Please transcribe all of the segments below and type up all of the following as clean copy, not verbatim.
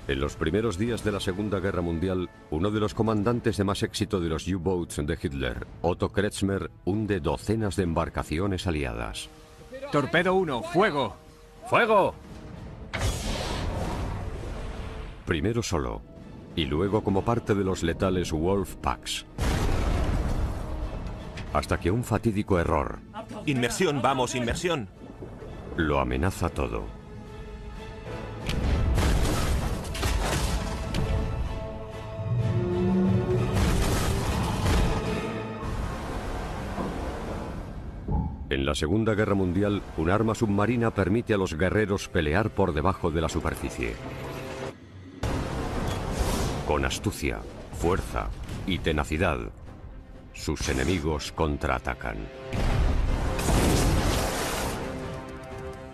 En los primeros días de la Segunda Guerra Mundial, uno de los comandantes de más éxito de los U-Boats de Hitler, Otto Kretschmer, hunde docenas de embarcaciones aliadas. Torpedo 1, fuego. ¡Fuego! Primero solo, y luego como parte de los letales Wolf Packs. Hasta que un fatídico error... Inmersión, vamos, inmersión. ...lo amenaza todo. En la Segunda Guerra Mundial, un arma submarina permite a los guerreros pelear por debajo de la superficie. Con astucia, fuerza y tenacidad, sus enemigos contraatacan.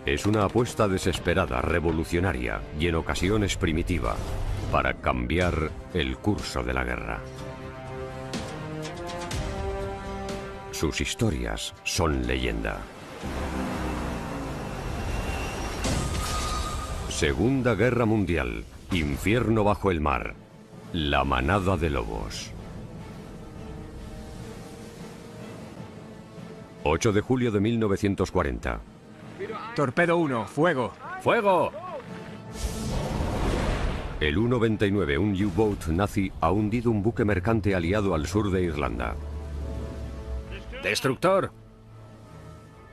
Es una apuesta desesperada, revolucionaria y en ocasiones primitiva, para cambiar el curso de la guerra. Sus historias son leyenda. Segunda Guerra Mundial. Infierno bajo el mar. La manada de lobos. 8 de julio de 1940. Torpedo 1, fuego. ¡Fuego! El U-99, un U-Boat nazi, ha hundido un buque mercante aliado al sur de Irlanda. ¡Destructor!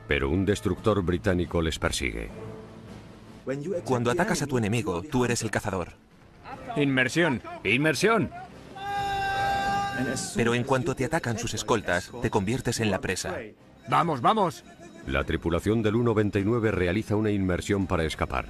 Pero un destructor británico les persigue. Cuando atacas a tu enemigo, tú eres el cazador. Inmersión. ¡Inmersión! Pero en cuanto te atacan sus escoltas, te conviertes en la presa. Vamos, vamos. La tripulación del U-99 realiza una inmersión para escapar.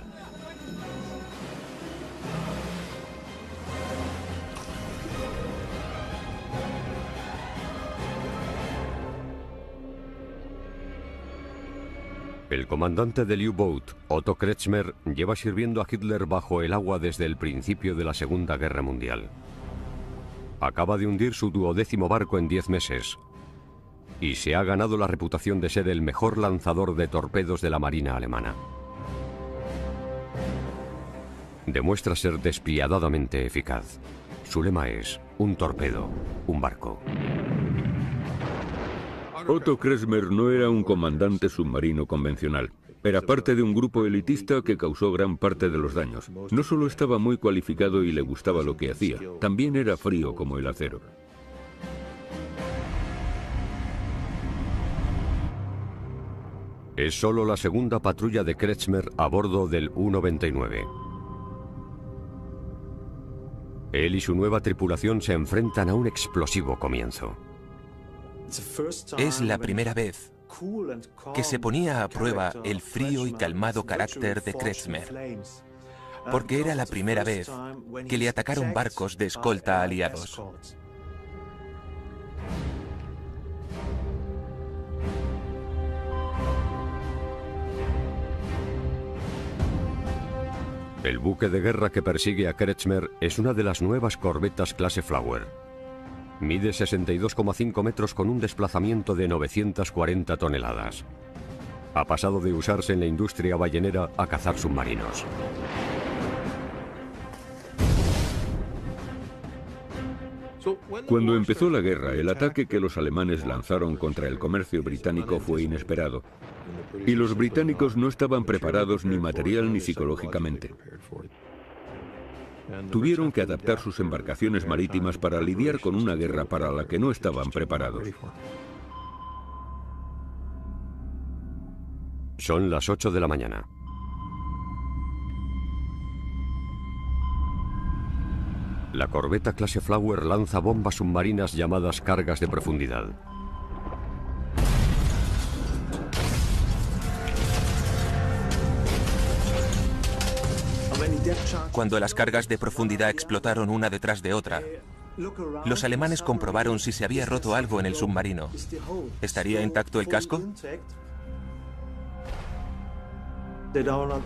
El comandante del U-Boat, Otto Kretschmer, lleva sirviendo a Hitler bajo el agua desde el principio de la Segunda Guerra Mundial. Acaba de hundir su 12º barco en 10 meses y se ha ganado la reputación de ser el mejor lanzador de torpedos de la Marina alemana. Demuestra ser despiadadamente eficaz. Su lema es: un torpedo, un barco. Otto Kretschmer no era un comandante submarino convencional. Era parte de un grupo elitista que causó gran parte de los daños. No solo estaba muy cualificado y le gustaba lo que hacía, también era frío como el acero. Es solo la segunda patrulla de Kretschmer a bordo del U-99. Él y su nueva tripulación se enfrentan a un explosivo comienzo. Es la primera vez que se ponía a prueba el frío y calmado carácter de Kretschmer, porque era la primera vez que le atacaron barcos de escolta aliados. El buque de guerra que persigue a Kretschmer es una de las nuevas corbetas clase Flower. Mide 62,5 metros con un desplazamiento de 940 toneladas. Ha pasado de usarse en la industria ballenera a cazar submarinos. Cuando empezó la guerra, el ataque que los alemanes lanzaron contra el comercio británico fue inesperado. Y los británicos no estaban preparados ni material ni psicológicamente. Tuvieron que adaptar sus embarcaciones marítimas para lidiar con una guerra para la que no estaban preparados. Son las 8 de la mañana. La corbeta clase Flower lanza bombas submarinas llamadas cargas de profundidad. Cuando las cargas de profundidad explotaron una detrás de otra, los alemanes comprobaron si se había roto algo en el submarino. ¿Estaría intacto el casco?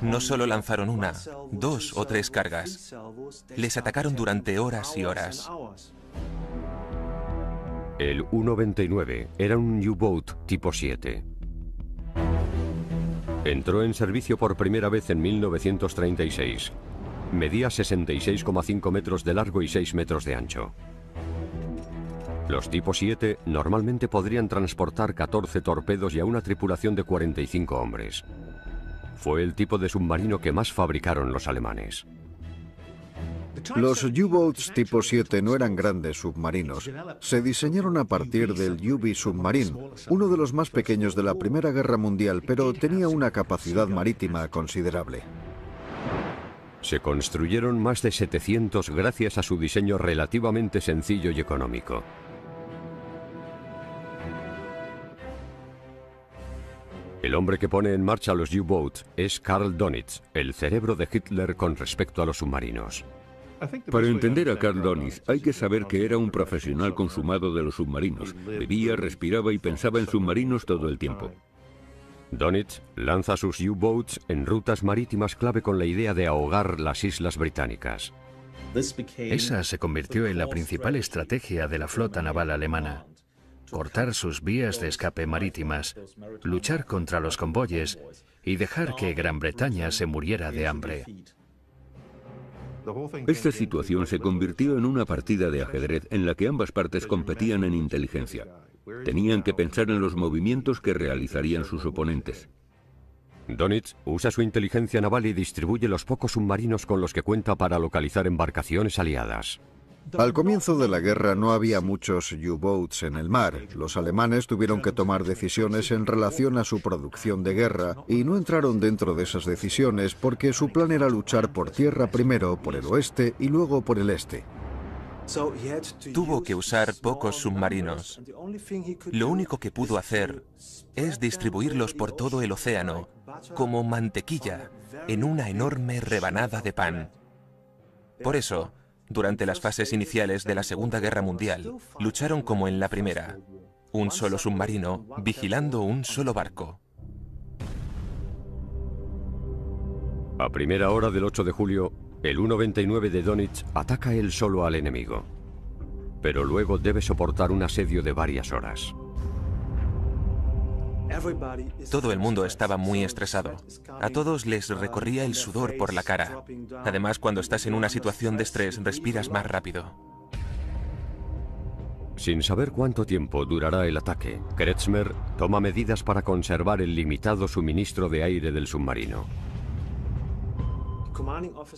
No solo lanzaron una, 2 o 3 cargas. Les atacaron durante horas y horas. El U-29 era un U-Boat tipo 7. Entró en servicio por primera vez en 1936. Medía 66,5 metros de largo y 6 metros de ancho. Los tipo 7 normalmente podrían transportar 14 torpedos y a una tripulación de 45 hombres. Fue el tipo de submarino que más fabricaron los alemanes. Los U-Boats tipo 7 no eran grandes submarinos. Se diseñaron a partir del UV Submarine, uno de los más pequeños de la Primera Guerra Mundial, pero tenía una capacidad marítima considerable. Se construyeron más de 700 gracias a su diseño relativamente sencillo y económico. El hombre que pone en marcha los U-Boats es Karl Donitz, el cerebro de Hitler con respecto a los submarinos. Para entender a Karl Donitz hay que saber que era un profesional consumado de los submarinos. Vivía, respiraba y pensaba en submarinos todo el tiempo. Donitz lanza sus U-Boats en rutas marítimas clave con la idea de ahogar las islas británicas. Esa se convirtió en la principal estrategia de la flota naval alemana. Cortar sus vías de escape marítimas, luchar contra los convoyes y dejar que Gran Bretaña se muriera de hambre. Esta situación se convirtió en una partida de ajedrez en la que ambas partes competían en inteligencia. Tenían que pensar en los movimientos que realizarían sus oponentes. Donitz usa su inteligencia naval y distribuye los pocos submarinos con los que cuenta para localizar embarcaciones aliadas. Al comienzo de la guerra no había muchos U-Boats en el mar. Los alemanes tuvieron que tomar decisiones en relación a su producción de guerra y no entraron dentro de esas decisiones porque su plan era luchar por tierra primero por el oeste y luego por el este. Tuvo que usar pocos submarinos. Lo único que pudo hacer es distribuirlos por todo el océano como mantequilla en una enorme rebanada de pan. Por eso, durante las fases iniciales de la Segunda Guerra Mundial, lucharon como en la Primera, un solo submarino vigilando un solo barco. A primera hora del 8 de julio, el U-29 de Donitz ataca él solo al enemigo. Pero luego debe soportar un asedio de varias horas. Todo el mundo estaba muy estresado. A todos les recorría el sudor por la cara. Además, cuando estás en una situación de estrés, respiras más rápido. Sin saber cuánto tiempo durará el ataque, Kretschmer toma medidas para conservar el limitado suministro de aire del submarino.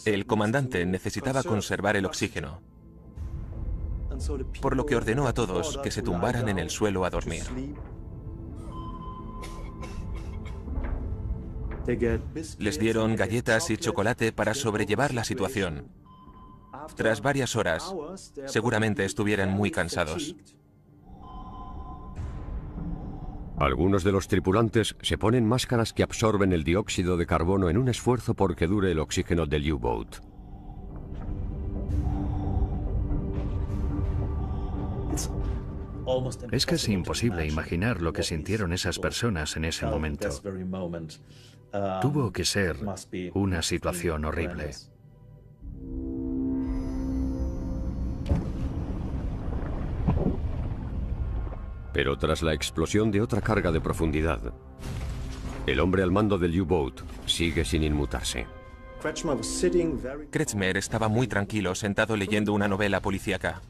El comandante necesitaba conservar el oxígeno, por lo que ordenó a todos que se tumbaran en el suelo a dormir. Les dieron galletas y chocolate para sobrellevar la situación. Tras varias horas, seguramente estuvieran muy cansados. Algunos de los tripulantes se ponen máscaras que absorben el dióxido de carbono en un esfuerzo por que dure el oxígeno del U-Boat. Es casi imposible imaginar lo que sintieron esas personas en ese momento. Tuvo que ser una situación horrible. Pero tras la explosión de otra carga de profundidad, el hombre al mando del U-Boat sigue sin inmutarse. Kretschmer estaba muy tranquilo, sentado leyendo una novela policíaca.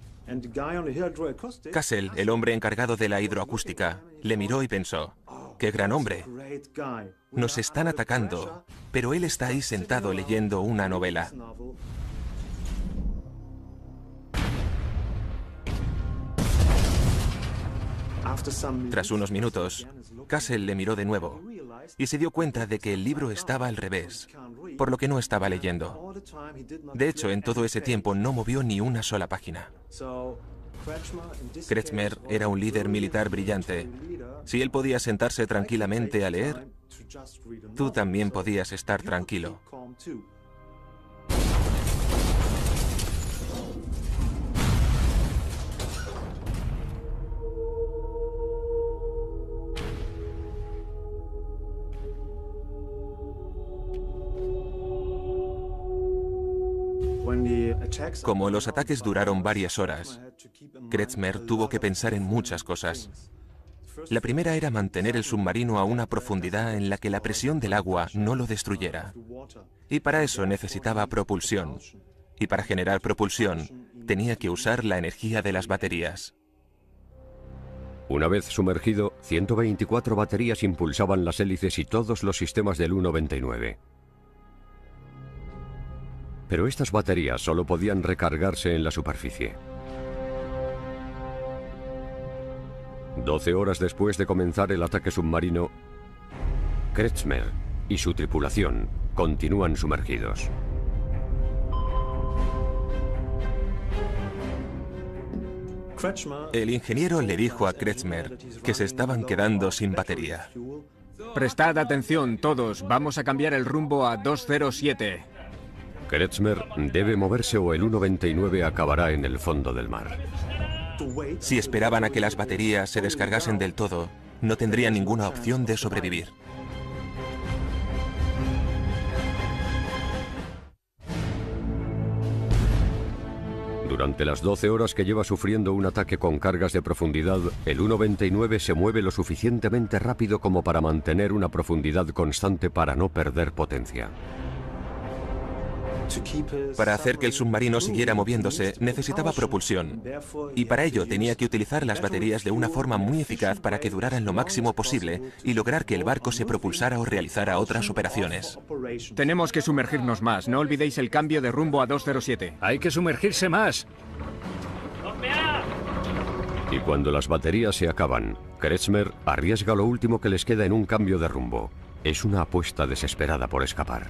Kassel, el hombre encargado de la hidroacústica, le miró y pensó: ¡qué gran hombre! Nos están atacando, pero él está ahí sentado leyendo una novela. Tras unos minutos, Kassel le miró de nuevo y se dio cuenta de que el libro estaba al revés, por lo que no estaba leyendo. De hecho, en todo ese tiempo no movió ni una sola página. Kretschmer era un líder militar brillante. Si él podía sentarse tranquilamente a leer, tú también podías estar tranquilo. Como los ataques duraron varias horas, Kretsmer tuvo que pensar en muchas cosas. La primera era mantener el submarino a una profundidad en la que la presión del agua no lo destruyera. Y para eso necesitaba propulsión. Y para generar propulsión, tenía que usar la energía de las baterías. Una vez sumergido, 124 baterías impulsaban las hélices y todos los sistemas del U-99. Pero estas baterías solo podían recargarse en la superficie. 12 horas después de comenzar el ataque submarino, Kretsmer y su tripulación continúan sumergidos. El ingeniero le dijo a Kretsmer que se estaban quedando sin batería. Prestad atención todos, vamos a cambiar el rumbo a 207. Kretsmer debe moverse o el U-99 acabará en el fondo del mar. Si esperaban a que las baterías se descargasen del todo, no tendrían ninguna opción de sobrevivir. Durante las 12 horas que lleva sufriendo un ataque con cargas de profundidad, el U-99 se mueve lo suficientemente rápido como para mantener una profundidad constante para no perder potencia. Para hacer que el submarino siguiera moviéndose, necesitaba propulsión. Y para ello tenía que utilizar las baterías de una forma muy eficaz para que duraran lo máximo posible y lograr que el barco se propulsara o realizara otras operaciones. Tenemos que sumergirnos más, no olvidéis el cambio de rumbo a 207. ¡Hay que sumergirse más! Y cuando las baterías se acaban, Kretsmer arriesga lo último que les queda en un cambio de rumbo. Es una apuesta desesperada por escapar.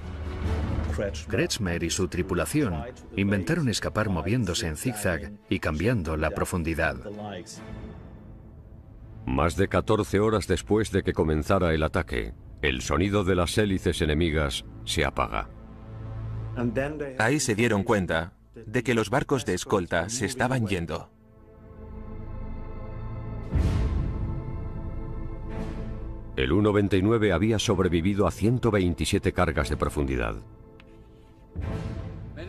Kretsmer y su tripulación inventaron escapar moviéndose en zigzag y cambiando la profundidad. Más de 14 horas después de que comenzara el ataque, el sonido de las hélices enemigas se apaga. Ahí se dieron cuenta de que los barcos de escolta se estaban yendo. El U-99 había sobrevivido a 127 cargas de profundidad.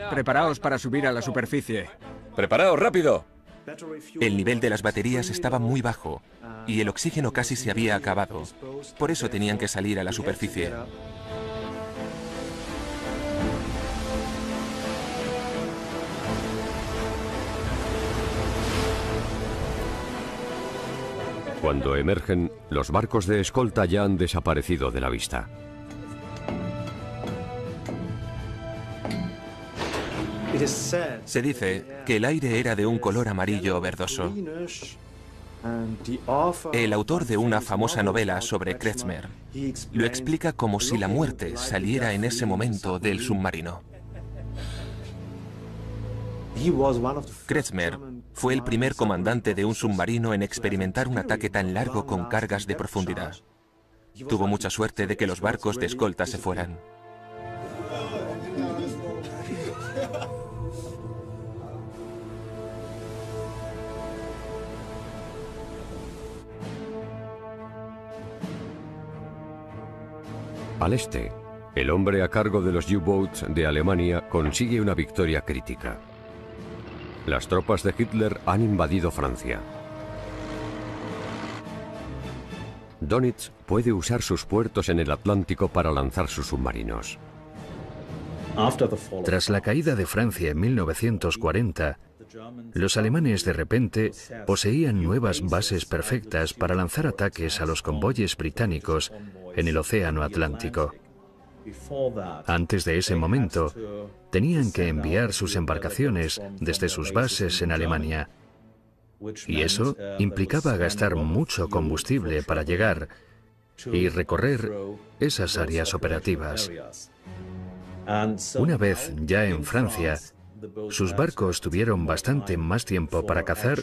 Preparaos para subir a la superficie. ¡Preparaos, rápido! El nivel de las baterías estaba muy bajo y el oxígeno casi se había acabado. Por eso tenían que salir a la superficie. Cuando emergen, los barcos de escolta ya han desaparecido de la vista. Se dice que el aire era de un color amarillo verdoso. El autor de una famosa novela sobre Kretsmer lo explica como si la muerte saliera en ese momento del submarino. Kretsmer fue el primer comandante de un submarino en experimentar un ataque tan largo con cargas de profundidad. Tuvo mucha suerte de que los barcos de escolta se fueran. Al este, el hombre a cargo de los U-Boats de Alemania consigue una victoria crítica. Las tropas de Hitler han invadido Francia. Dönitz puede usar sus puertos en el Atlántico para lanzar sus submarinos. Tras la caída de Francia en 1940, los alemanes de repente poseían nuevas bases perfectas para lanzar ataques a los convoyes británicos en el Océano Atlántico. Antes de ese momento, tenían que enviar sus embarcaciones desde sus bases en Alemania. Y eso implicaba gastar mucho combustible para llegar y recorrer esas áreas operativas. Una vez ya en Francia, sus barcos tuvieron bastante más tiempo para cazar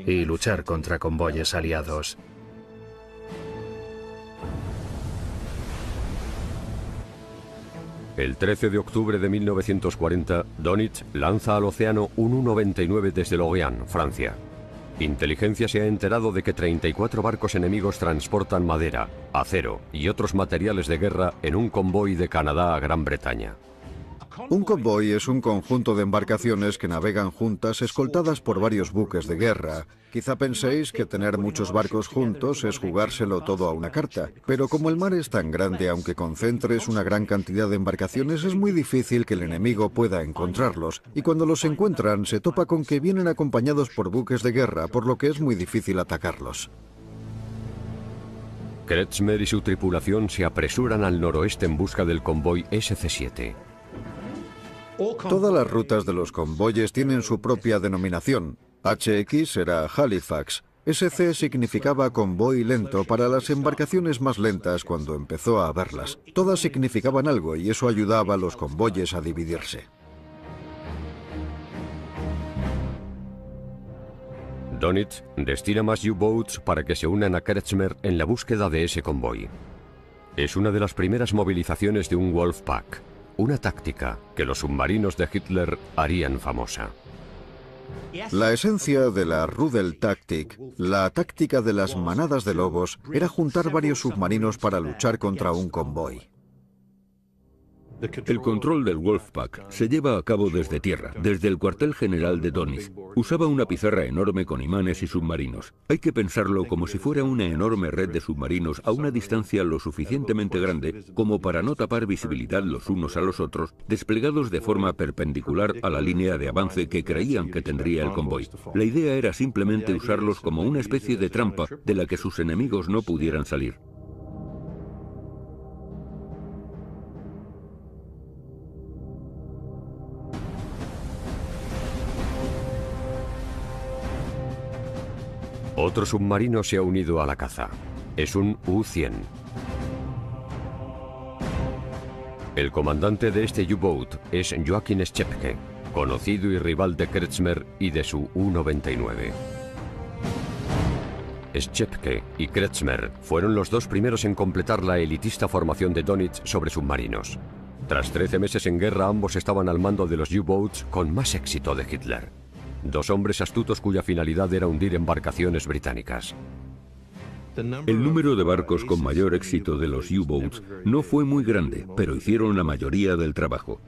y luchar contra convoyes aliados. El 13 de octubre de 1940, Dönitz lanza al océano un U-99 desde Lorient, Francia. Inteligencia se ha enterado de que 34 barcos enemigos transportan madera, acero y otros materiales de guerra en un convoy de Canadá a Gran Bretaña. Un convoy es un conjunto de embarcaciones que navegan juntas escoltadas por varios buques de guerra. Quizá penséis que tener muchos barcos juntos es jugárselo todo a una carta, pero como el mar es tan grande, aunque concentres una gran cantidad de embarcaciones, es muy difícil que el enemigo pueda encontrarlos, y cuando los encuentran se topa con que vienen acompañados por buques de guerra, por lo que es muy difícil atacarlos. Kretschmer y su tripulación se apresuran al noroeste en busca del convoy SC-7. Todas las rutas de los convoyes tienen su propia denominación. HX era Halifax. SC significaba convoy lento para las embarcaciones más lentas cuando empezó a haberlas. Todas significaban algo y eso ayudaba a los convoyes a dividirse. Dönitz destina más U-boats para que se unan a Kretschmer en la búsqueda de ese convoy. Es una de las primeras movilizaciones de un Wolfpack, una táctica que los submarinos de Hitler harían famosa. La esencia de la Rudeltaktik, la táctica de las manadas de lobos, era juntar varios submarinos para luchar contra un convoy. El control del Wolfpack se lleva a cabo desde tierra, desde el cuartel general de Dönitz. Usaba una pizarra enorme con imanes y submarinos. Hay que pensarlo como si fuera una enorme red de submarinos a una distancia lo suficientemente grande como para no tapar visibilidad los unos a los otros, desplegados de forma perpendicular a la línea de avance que creían que tendría el convoy. La idea era simplemente usarlos como una especie de trampa de la que sus enemigos no pudieran salir. Otro submarino se ha unido a la caza. Es un U-100. El comandante de este U-boat es Joachim Schepke, conocido y rival de Kretschmer y de su U-99. Schepke y Kretschmer fueron los dos primeros en completar la elitista formación de Dönitz sobre submarinos. Tras 13 meses en guerra, ambos estaban al mando de los U-boats con más éxito de Hitler. Dos hombres astutos cuya finalidad era hundir embarcaciones británicas. El número de barcos con mayor éxito de los U-boats no fue muy grande, pero hicieron la mayoría del trabajo.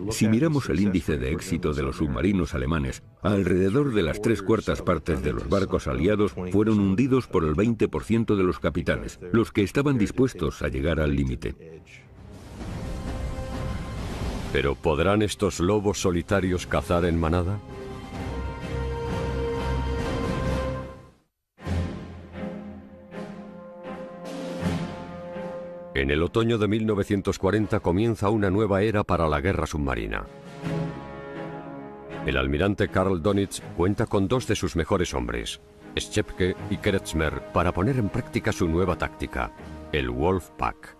Si miramos el índice de éxito de los submarinos alemanes, alrededor de las 3/4 partes de los barcos aliados fueron hundidos por el 20% de los capitanes, los que estaban dispuestos a llegar al límite. ¿Pero podrán estos lobos solitarios cazar en manada? En el otoño de 1940 comienza una nueva era para la guerra submarina. El almirante Karl Dönitz cuenta con dos de sus mejores hombres, Schepke y Kretschmer, para poner en práctica su nueva táctica, el Wolfpack.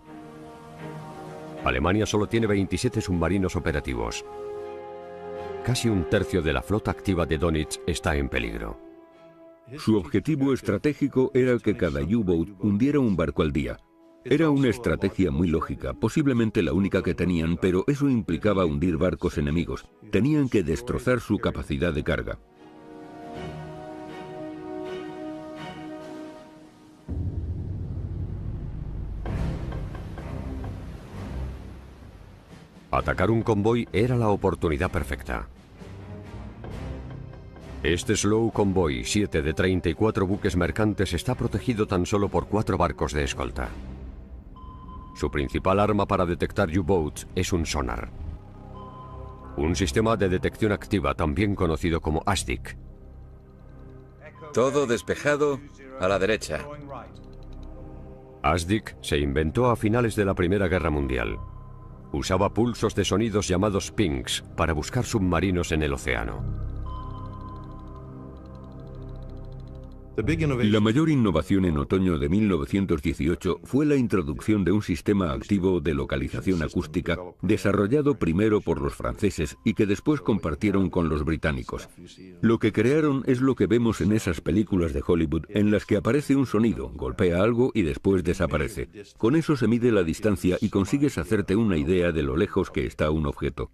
Alemania solo tiene 27 submarinos operativos. Casi un tercio de la flota activa de Dönitz está en peligro. Su objetivo estratégico era que cada U-boat hundiera un barco al día. Era una estrategia muy lógica, posiblemente la única que tenían, pero eso implicaba hundir barcos enemigos. Tenían que destrozar su capacidad de carga. Atacar un convoy era la oportunidad perfecta. Este Slow Convoy 7 de 34 buques mercantes está protegido tan solo por 4 barcos de escolta. Su principal arma para detectar U-boats es un sonar. Un sistema de detección activa también conocido como ASDIC. Todo despejado a la derecha. ASDIC se inventó a finales de la Primera Guerra Mundial. Usaba pulsos de sonidos llamados pings para buscar submarinos en el océano. La mayor innovación en otoño de 1918 fue la introducción de un sistema activo de localización acústica desarrollado primero por los franceses y que después compartieron con los británicos. Lo que crearon es lo que vemos en esas películas de Hollywood en las que aparece un sonido, golpea algo y después desaparece. Con eso se mide la distancia y consigues hacerte una idea de lo lejos que está un objeto.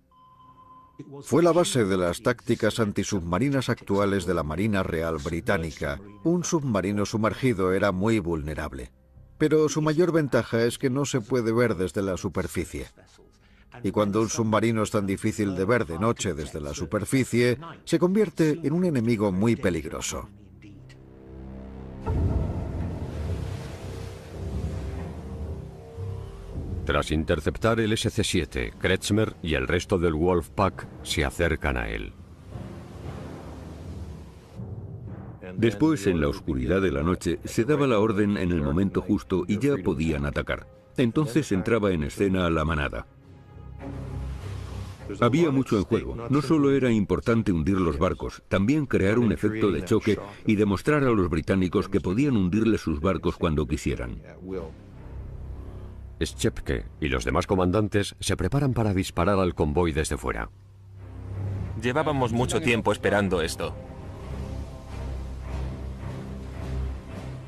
Fue la base de las tácticas antisubmarinas actuales de la Marina Real Británica. Un submarino sumergido era muy vulnerable, pero su mayor ventaja es que no se puede ver desde la superficie. Y cuando un submarino es tan difícil de ver de noche desde la superficie, se convierte en un enemigo muy peligroso. Tras interceptar el SC-7, Kretschmer y el resto del Wolfpack se acercan a él. Después, en la oscuridad de la noche, se daba la orden en el momento justo y ya podían atacar. Entonces entraba en escena la manada. Había mucho en juego. No solo era importante hundir los barcos, también crear un efecto de choque y demostrar a los británicos que podían hundirles sus barcos cuando quisieran. Schepke y los demás comandantes se preparan para disparar al convoy desde fuera. Llevábamos mucho tiempo esperando esto.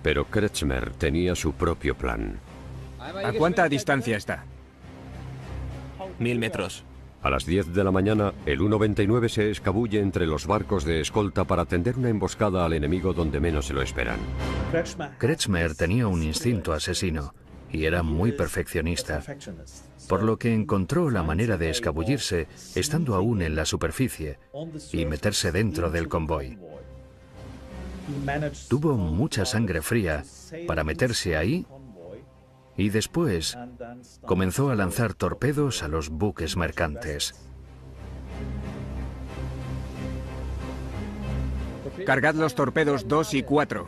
Pero Kretschmer tenía su propio plan. ¿A cuánta distancia está? 1000 metros. A las 10 de la mañana, el U-99 se escabulle entre los barcos de escolta para tender una emboscada al enemigo donde menos se lo esperan. Kretschmer tenía un instinto asesino y era muy perfeccionista, por lo que encontró la manera de escabullirse estando aún en la superficie y meterse dentro del convoy. Tuvo mucha sangre fría para meterse ahí y después comenzó a lanzar torpedos a los buques mercantes. Cargad los torpedos 2 y 4.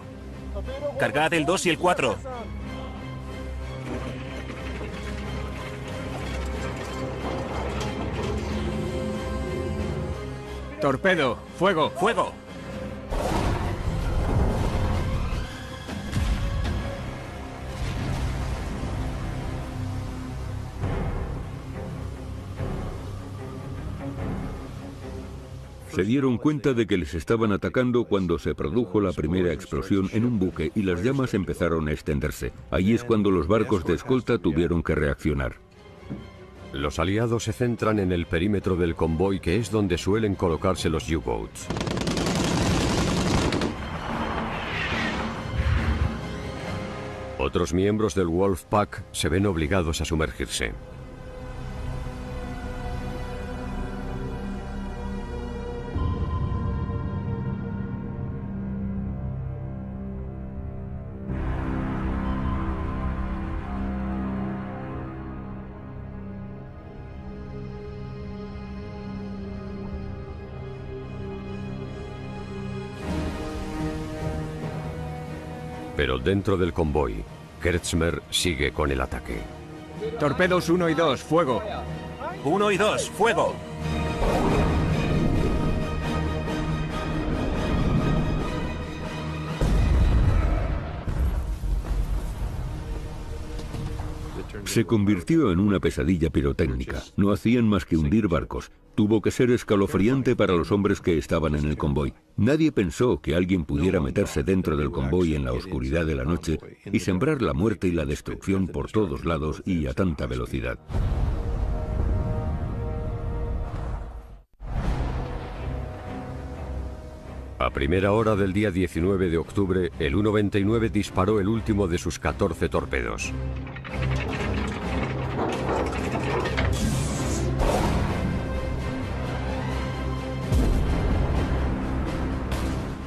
Cargad el 2 y el 4. Torpedo, fuego. ¡Fuego! Se dieron cuenta de que les estaban atacando cuando se produjo la primera explosión en un buque y las llamas empezaron a extenderse. Ahí es cuando los barcos de escolta tuvieron que reaccionar. Los aliados se centran en el perímetro del convoy, que es donde suelen colocarse los U-boats. Otros miembros del Wolfpack se ven obligados a sumergirse. Pero dentro del convoy, Kretschmer sigue con el ataque. Torpedos 1 y 2, fuego. 1 y 2, fuego. Se convirtió en una pesadilla pirotécnica. No hacían más que hundir barcos. Tuvo que ser escalofriante para los hombres que estaban en el convoy. Nadie pensó que alguien pudiera meterse dentro del convoy en la oscuridad de la noche y sembrar la muerte y la destrucción por todos lados y a tanta velocidad. A primera hora del día 19 de octubre, el U-99 disparó el último de sus 14 torpedos.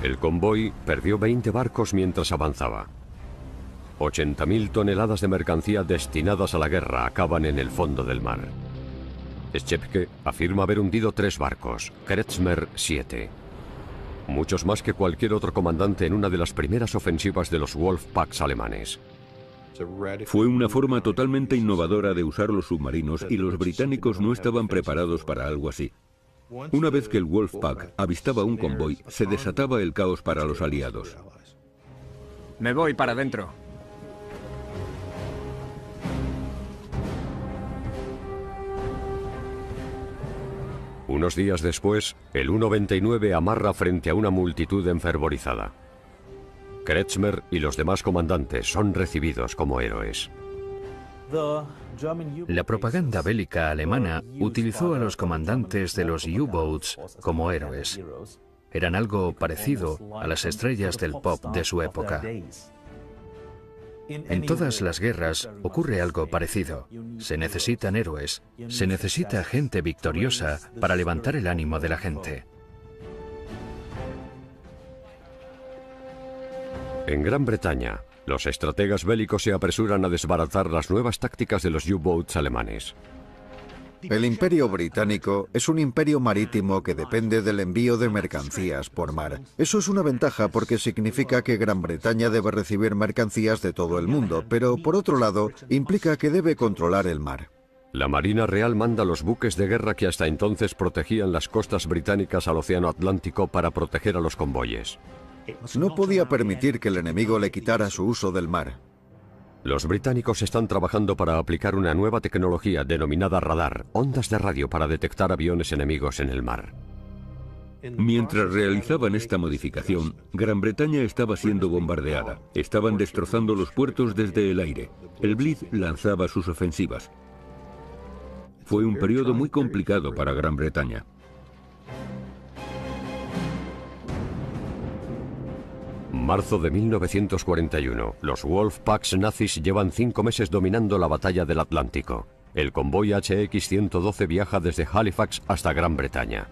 El convoy perdió 20 barcos mientras avanzaba. 80.000 toneladas de mercancía destinadas a la guerra acaban en el fondo del mar. Schepke afirma haber hundido 3 barcos, Kretschmer 7. Muchos más que cualquier otro comandante en una de las primeras ofensivas de los Wolfpacks alemanes. Fue una forma totalmente innovadora de usar los submarinos y los británicos no estaban preparados para algo así. Una vez que el Wolfpack avistaba un convoy, se desataba el caos para los aliados. Me voy para adentro. Unos días después, el U-99 amarra frente a una multitud enfervorizada. Kretschmer y los demás comandantes son recibidos como héroes. La propaganda bélica alemana utilizó a los comandantes de los U-boats como héroes. Eran algo parecido a las estrellas del pop de su época. En todas las guerras ocurre algo parecido. Se necesitan héroes, se necesita gente victoriosa para levantar el ánimo de la gente. En Gran Bretaña, los estrategas bélicos se apresuran a desbaratar las nuevas tácticas de los U-boats alemanes. El Imperio Británico es un imperio marítimo que depende del envío de mercancías por mar. Eso es una ventaja porque significa que Gran Bretaña debe recibir mercancías de todo el mundo, pero por otro lado, implica que debe controlar el mar. La Marina Real manda los buques de guerra que hasta entonces protegían las costas británicas al Océano Atlántico para proteger a los convoyes. No podía permitir que el enemigo le quitara su uso del mar. Los británicos están trabajando para aplicar una nueva tecnología denominada radar, ondas de radio para detectar aviones enemigos en el mar. Mientras realizaban esta modificación, Gran Bretaña estaba siendo bombardeada. Estaban destrozando los puertos desde el aire. El Blitz lanzaba sus ofensivas. Fue un periodo muy complicado para Gran Bretaña. Marzo de 1941. Los Wolfpacks nazis llevan 5 meses dominando la batalla del Atlántico. El convoy HX-112 viaja desde Halifax hasta Gran Bretaña.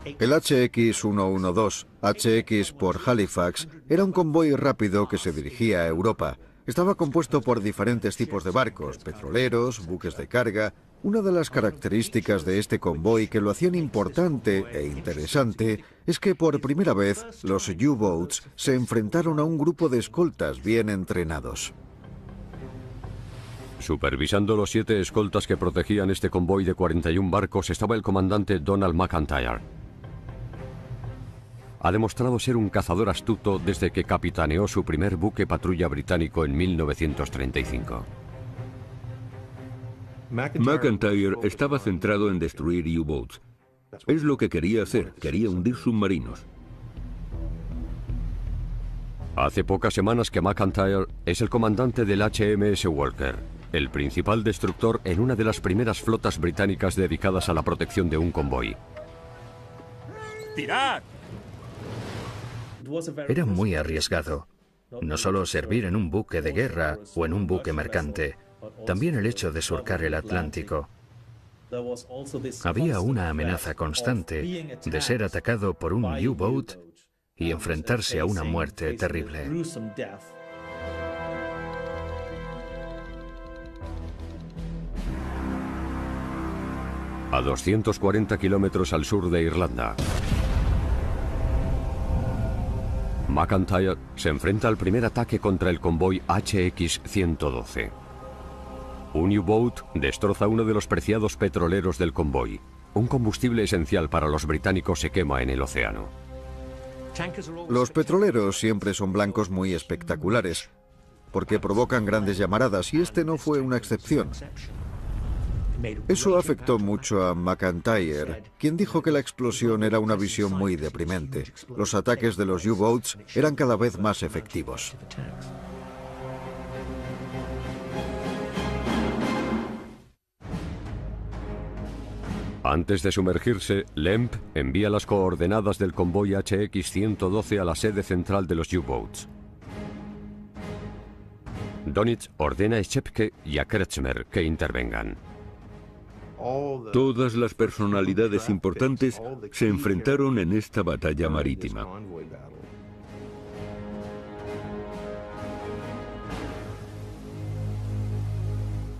El HX-112, HX por Halifax, era un convoy rápido que se dirigía a Europa. Estaba compuesto por diferentes tipos de barcos, petroleros, buques de carga. Una de las características de este convoy que lo hacían importante e interesante es que por primera vez los U-boats se enfrentaron a un grupo de escoltas bien entrenados. Supervisando los 7 escoltas que protegían este convoy de 41 barcos estaba el comandante Donald McIntyre. Ha demostrado ser un cazador astuto desde que capitaneó su primer buque patrulla británico en 1935. McIntyre estaba centrado en destruir U-boats. Es lo que quería hacer, quería hundir submarinos. Hace pocas semanas que McIntyre es el comandante del HMS Walker, el principal destructor en una de las primeras flotas británicas dedicadas a la protección de un convoy. ¡Tirad! Era muy arriesgado. No solo servir en un buque de guerra o en un buque mercante, también el hecho de surcar el Atlántico. Había una amenaza constante de ser atacado por un U-boat y enfrentarse a una muerte terrible. A 240 kilómetros al sur de Irlanda, McIntyre se enfrenta al primer ataque contra el convoy HX-112. Un U-boat destroza uno de los preciados petroleros del convoy. Un combustible esencial para los británicos se quema en el océano. Los petroleros siempre son blancos muy espectaculares, porque provocan grandes llamaradas, y este no fue una excepción. Eso afectó mucho a McIntyre, quien dijo que la explosión era una visión muy deprimente. Los ataques de los U-boats eran cada vez más efectivos. Antes de sumergirse, Lemp envía las coordenadas del convoy HX-112 a la sede central de los U-boats. Dönitz ordena a Schepke y a Kretschmer que intervengan. Todas las personalidades importantes se enfrentaron en esta batalla marítima.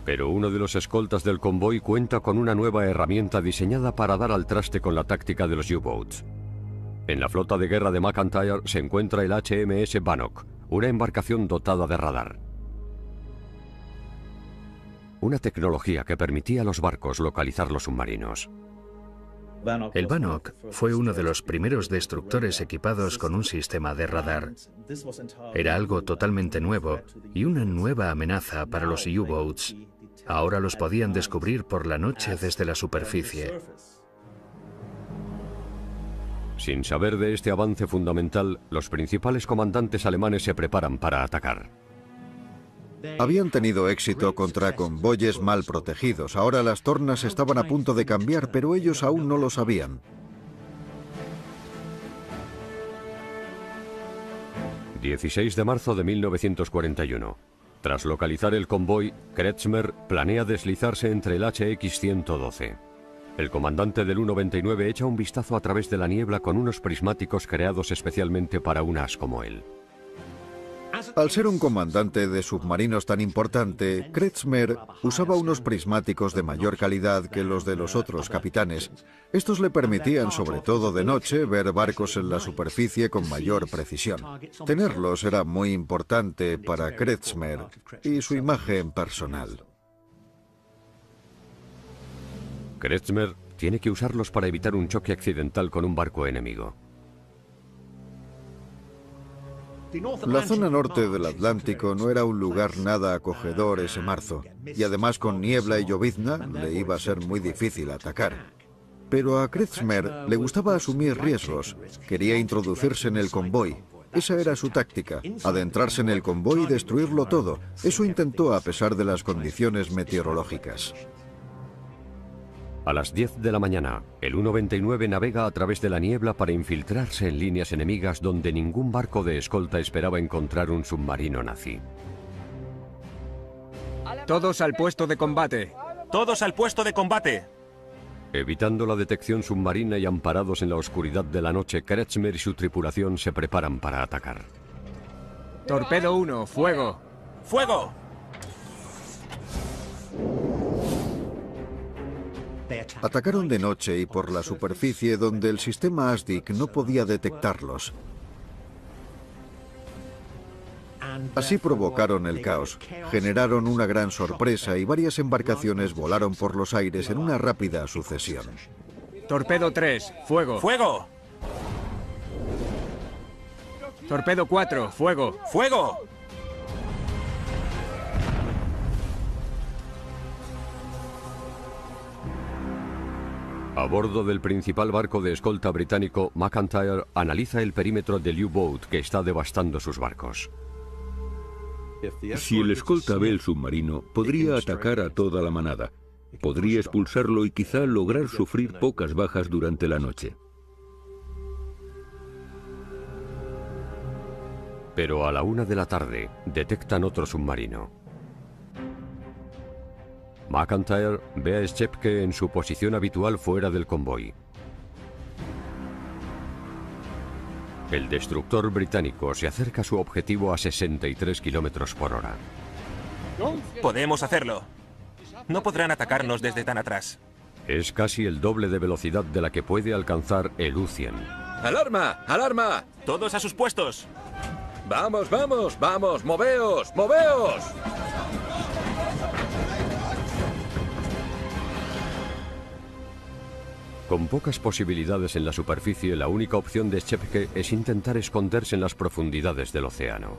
Pero uno de los escoltas del convoy cuenta con una nueva herramienta diseñada para dar al traste con la táctica de los U-boats. En la flota de guerra de McIntyre se encuentra el HMS Bannock, una embarcación dotada de radar. Una tecnología que permitía a los barcos localizar los submarinos. El Bannock fue uno de los primeros destructores equipados con un sistema de radar. Era algo totalmente nuevo y una nueva amenaza para los U-boats. Ahora los podían descubrir por la noche desde la superficie. Sin saber de este avance fundamental, los principales comandantes alemanes se preparan para atacar. Habían tenido éxito contra convoyes mal protegidos. Ahora las tornas estaban a punto de cambiar, pero ellos aún no lo sabían. 16 de marzo de 1941. Tras localizar el convoy, Kretschmer planea deslizarse entre el HX-112. El comandante del U-99 echa un vistazo a través de la niebla con unos prismáticos creados especialmente para un as como él. Al ser un comandante de submarinos tan importante, Kretschmer usaba unos prismáticos de mayor calidad que los de los otros capitanes. Estos le permitían, sobre todo de noche, ver barcos en la superficie con mayor precisión. Tenerlos era muy importante para Kretschmer y su imagen personal. Kretschmer tiene que usarlos para evitar un choque accidental con un barco enemigo. La zona norte del Atlántico no era un lugar nada acogedor ese marzo, y además con niebla y llovizna le iba a ser muy difícil atacar. Pero a Kretschmer le gustaba asumir riesgos, quería introducirse en el convoy. Esa era su táctica, adentrarse en el convoy y destruirlo todo. Eso intentó a pesar de las condiciones meteorológicas. A las 10 de la mañana, el U-99 navega a través de la niebla para infiltrarse en líneas enemigas donde ningún barco de escolta esperaba encontrar un submarino nazi. Todos al puesto de combate. ¡Todos al puesto de combate! Evitando la detección submarina y amparados en la oscuridad de la noche, Kretschmer y su tripulación se preparan para atacar. Torpedo 1, fuego. ¡Fuego! Atacaron de noche y por la superficie donde el sistema ASDIC no podía detectarlos. Así provocaron el caos, generaron una gran sorpresa y varias embarcaciones volaron por los aires en una rápida sucesión. Torpedo 3, fuego. ¡Fuego! Torpedo 4, fuego. ¡Fuego! A bordo del principal barco de escolta británico, McIntyre analiza el perímetro del U-Boat que está devastando sus barcos. Si el escolta ve el submarino, podría atacar a toda la manada. Podría expulsarlo y quizá lograr sufrir pocas bajas durante la noche. Pero a la 1 de la tarde detectan otro submarino. McIntyre ve a Schepke en su posición habitual fuera del convoy. El destructor británico se acerca a su objetivo a 63 kilómetros por hora. Podemos hacerlo. No podrán atacarnos desde tan atrás. Es casi el doble de velocidad de la que puede alcanzar el U-100. ¡Alarma! ¡Alarma! ¡Todos a sus puestos! ¡Vamos, vamos, vamos! ¡Moveos! ¡Moveos! Con pocas posibilidades en la superficie, la única opción de Schepke es intentar esconderse en las profundidades del océano.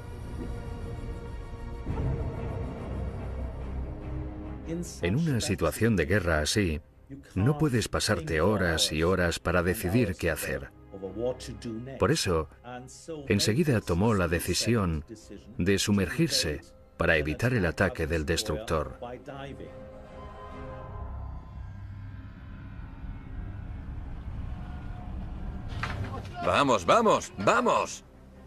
En una situación de guerra así, no puedes pasarte horas y horas para decidir qué hacer. Por eso, enseguida tomó la decisión de sumergirse para evitar el ataque del destructor. ¡Vamos, vamos, vamos!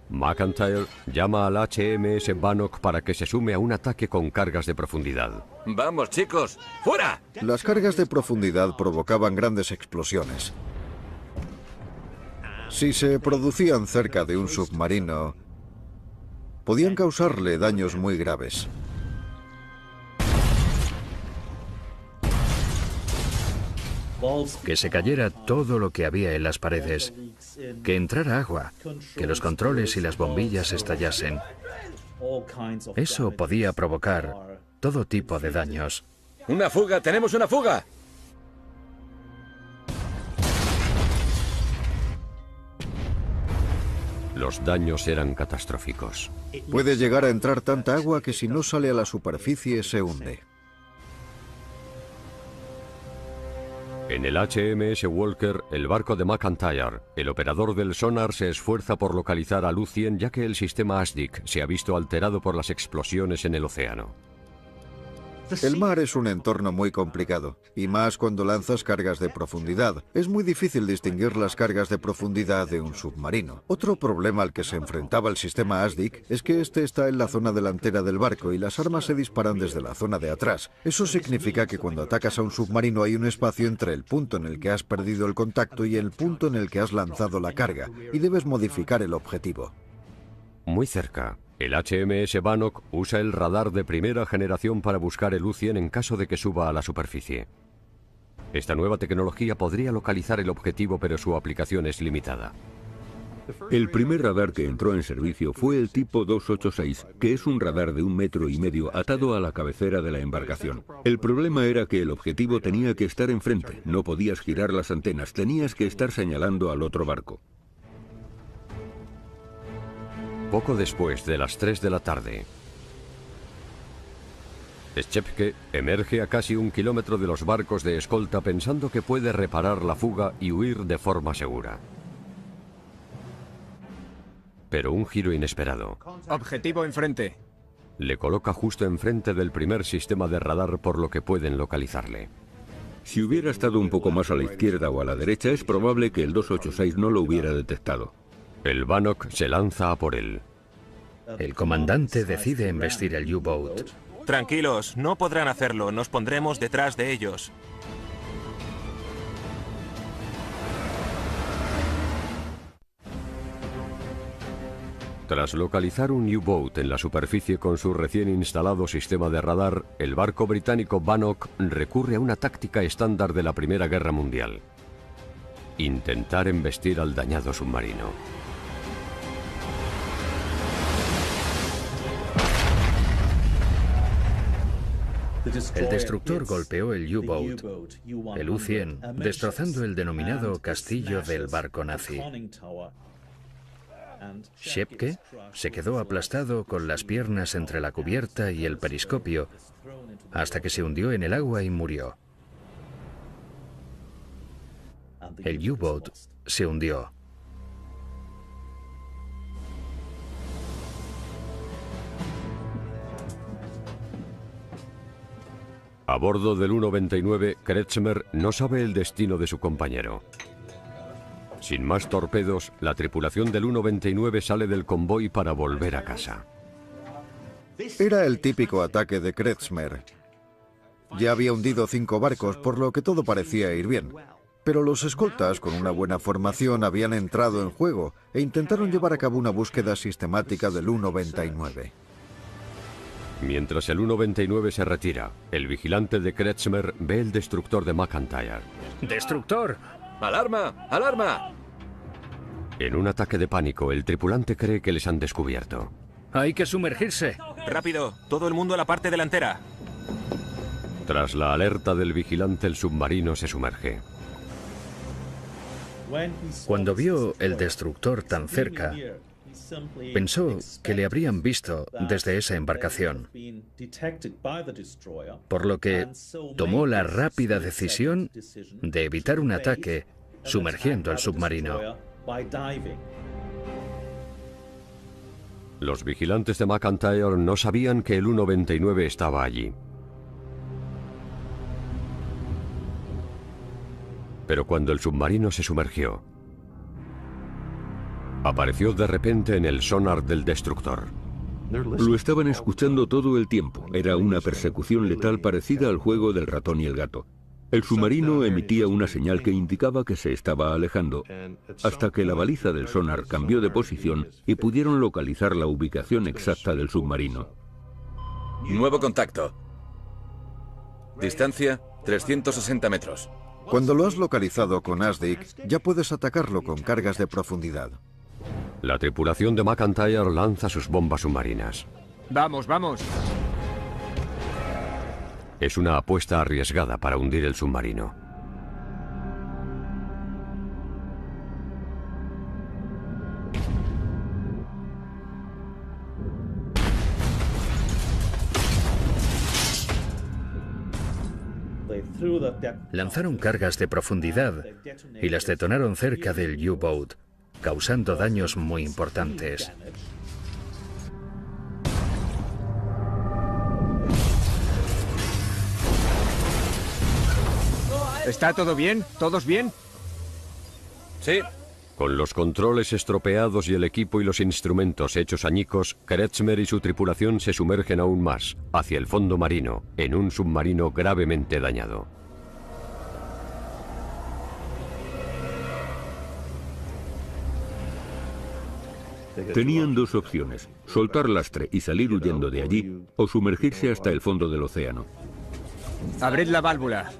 McIntyre llama al HMS Bannock para que se sume a un ataque con cargas de profundidad. ¡Vamos, chicos! ¡Fuera! Las cargas de profundidad provocaban grandes explosiones. Si se producían cerca de un submarino, podían causarle daños muy graves. Que se cayera todo lo que había en las paredes, que entrara agua, que los controles y las bombillas estallasen. Eso podía provocar todo tipo de daños. ¡Una fuga! ¡Tenemos una fuga! Los daños eran catastróficos. Puede llegar a entrar tanta agua que si no sale a la superficie se hunde. En el HMS Walker, el barco de McIntyre, el operador del sonar se esfuerza por localizar al U-100 ya que el sistema ASDIC se ha visto alterado por las explosiones en el océano. El mar es un entorno muy complicado, y más cuando lanzas cargas de profundidad. Es muy difícil distinguir las cargas de profundidad de un submarino. Otro problema al que se enfrentaba el sistema ASDIC es que este está en la zona delantera del barco y las armas se disparan desde la zona de atrás. Eso significa que cuando atacas a un submarino hay un espacio entre el punto en el que has perdido el contacto y el punto en el que has lanzado la carga, y debes modificar el objetivo. Muy cerca, el HMS Bannock usa el radar de primera generación para buscar el U-100 en caso de que suba a la superficie. Esta nueva tecnología podría localizar el objetivo, pero su aplicación es limitada. El primer radar que entró en servicio fue el tipo 286, que es un radar de 1,5 metros atado a la cabecera de la embarcación. El problema era que el objetivo tenía que estar enfrente, no podías girar las antenas, tenías que estar señalando al otro barco. Poco después de las 3 de la tarde, Schepke emerge a casi 1 kilómetro de los barcos de escolta pensando que puede reparar la fuga y huir de forma segura. Pero un giro inesperado Objetivo enfrente. le coloca justo enfrente del primer sistema de radar, por lo que pueden localizarle. Si hubiera estado un poco más a la izquierda o a la derecha, es probable que el 286 no lo hubiera detectado. El Bannock se lanza a por él. El comandante decide embestir el U-Boat. Tranquilos, no podrán hacerlo, nos pondremos detrás de ellos. Tras localizar un U-Boat en la superficie con su recién instalado sistema de radar, el barco británico Bannock recurre a una táctica estándar de la Primera Guerra Mundial: intentar embestir al dañado submarino. El destructor golpeó el U-Boat, el U-100, destrozando el denominado castillo del barco nazi. Schepke se quedó aplastado con las piernas entre la cubierta y el periscopio hasta que se hundió en el agua y murió. El U-Boat se hundió. A bordo del U-99, Kretschmer no sabe el destino de su compañero. Sin más torpedos, la tripulación del U-99 sale del convoy para volver a casa. Era el típico ataque de Kretschmer. Ya había hundido 5 barcos, por lo que todo parecía ir bien. Pero los escoltas, con una buena formación, habían entrado en juego e intentaron llevar a cabo una búsqueda sistemática del U-99. Mientras el U-99 se retira, el vigilante de Kretschmer ve el destructor de McIntyre. ¡Destructor! ¡Alarma! ¡Alarma! En un ataque de pánico, el tripulante cree que les han descubierto. ¡Hay que sumergirse! Rápido, todo el mundo a la parte delantera. Tras la alerta del vigilante, el submarino se sumerge. Cuando vio el destructor tan cerca, pensó que le habrían visto desde esa embarcación, por lo que tomó la rápida decisión de evitar un ataque sumergiendo el submarino. Los vigilantes de McIntyre no sabían que el U-99 estaba allí. Pero cuando el submarino se sumergió, apareció de repente en el sonar del destructor. Lo estaban escuchando todo el tiempo. Era una persecución letal parecida al juego del ratón y el gato. El submarino emitía una señal que indicaba que se estaba alejando, hasta que la baliza del sonar cambió de posición y pudieron localizar la ubicación exacta del submarino. Nuevo contacto. Distancia 360 metros. Cuando lo has localizado con ASDIC, ya puedes atacarlo con cargas de profundidad. La tripulación de McIntyre lanza sus bombas submarinas. ¡Vamos, vamos! Es una apuesta arriesgada para hundir el submarino. Lanzaron cargas de profundidad y las detonaron cerca del U-Boat, causando daños muy importantes. ¿Está todo bien? ¿Todos bien? Sí. Con los controles estropeados y el equipo y los instrumentos hechos añicos, Kretschmer y su tripulación se sumergen aún más, hacia el fondo marino, en un submarino gravemente dañado. Tenían dos opciones, soltar lastre y salir huyendo de allí, o sumergirse hasta el fondo del océano. Abrid la válvula.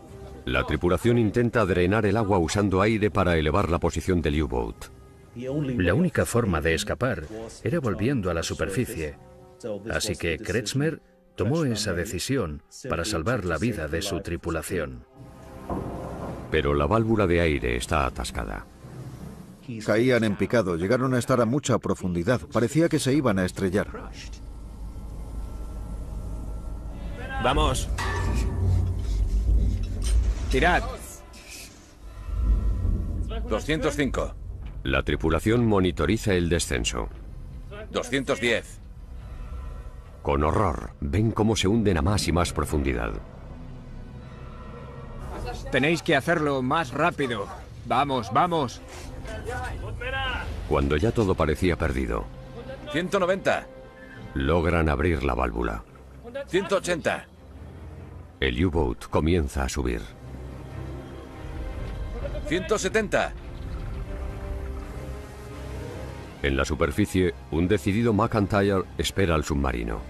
La tripulación intenta drenar el agua usando aire para elevar la posición del U-Boat. La única forma de escapar era volviendo a la superficie, así que Kretschmer tomó esa decisión para salvar la vida de su tripulación. Pero la válvula de aire está atascada. Caían en picado, llegaron a estar a mucha profundidad. Parecía que se iban a estrellar. ¡Vamos! ¡Tirad! 205. La tripulación monitoriza el descenso. 210. Con horror, ven cómo se hunden a más y más profundidad. Tenéis que hacerlo más rápido. ¡Vamos, vamos! Cuando ya todo parecía perdido, 190. logran abrir la válvula. 180. El U-Boat comienza a subir. 170. En la superficie, un decidido McIntyre espera al submarino.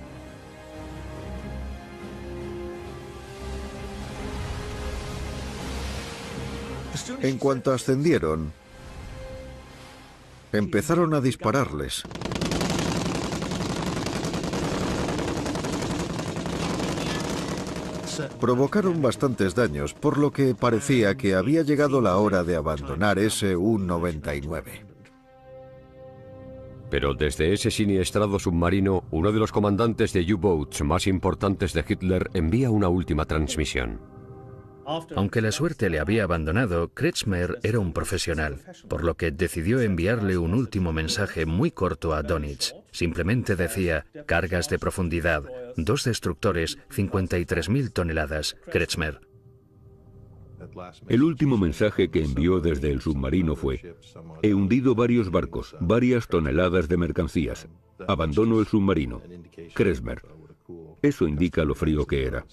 En cuanto ascendieron, empezaron a dispararles. Provocaron bastantes daños, por lo que parecía que había llegado la hora de abandonar ese U-99. Pero desde ese siniestrado submarino, uno de los comandantes de U-Boats más importantes de Hitler envía una última transmisión. Aunque la suerte le había abandonado, Kretschmer era un profesional, por lo que decidió enviarle un último mensaje muy corto a Dönitz. Simplemente decía: cargas de profundidad, 2 destructores, 53.000 toneladas, Kretschmer. El último mensaje que envió desde el submarino fue: he hundido varios barcos, varias toneladas de mercancías. Abandono el submarino. Kretschmer. Eso indica lo frío que era.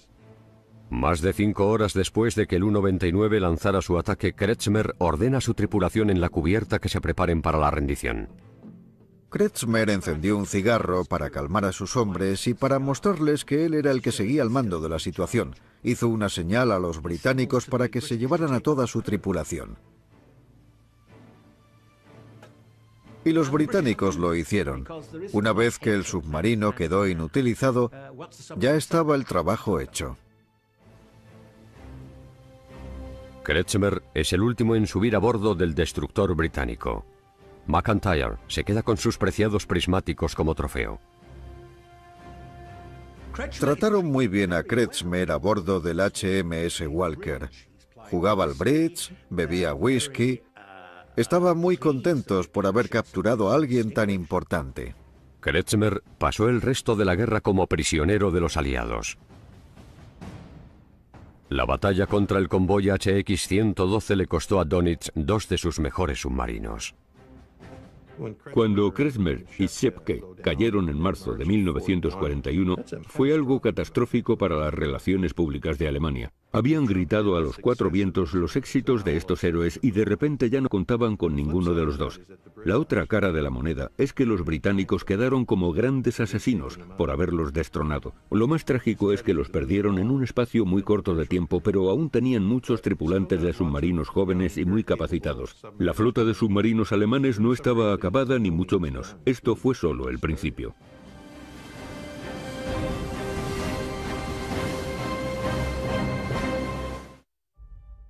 Más de 5 horas después de que el U-99 lanzara su ataque, Kretschmer ordena a su tripulación en la cubierta que se preparen para la rendición. Kretschmer encendió un cigarro para calmar a sus hombres y para mostrarles que él era el que seguía al mando de la situación. Hizo una señal a los británicos para que se llevaran a toda su tripulación. Y los británicos lo hicieron. Una vez que el submarino quedó inutilizado, ya estaba el trabajo hecho. Kretschmer es el último en subir a bordo del destructor británico. McIntyre se queda con sus preciados prismáticos como trofeo. Trataron muy bien a Kretschmer a bordo del HMS Walker. Jugaba al bridge, bebía whisky. Estaban muy contentos por haber capturado a alguien tan importante. Kretschmer pasó el resto de la guerra como prisionero de los aliados. La batalla contra el convoy HX-112 le costó a Dönitz 2 de sus mejores submarinos. Cuando Kretschmer y Schepke cayeron en marzo de 1941, fue algo catastrófico para las relaciones públicas de Alemania. Habían gritado a los 4 vientos los éxitos de estos héroes y de repente ya no contaban con ninguno de los dos. La otra cara de la moneda es que los británicos quedaron como grandes asesinos por haberlos destronado. Lo más trágico es que los perdieron en un espacio muy corto de tiempo, pero aún tenían muchos tripulantes de submarinos jóvenes y muy capacitados. La flota de submarinos alemanes no estaba acabada ni mucho menos. Esto fue solo el principio.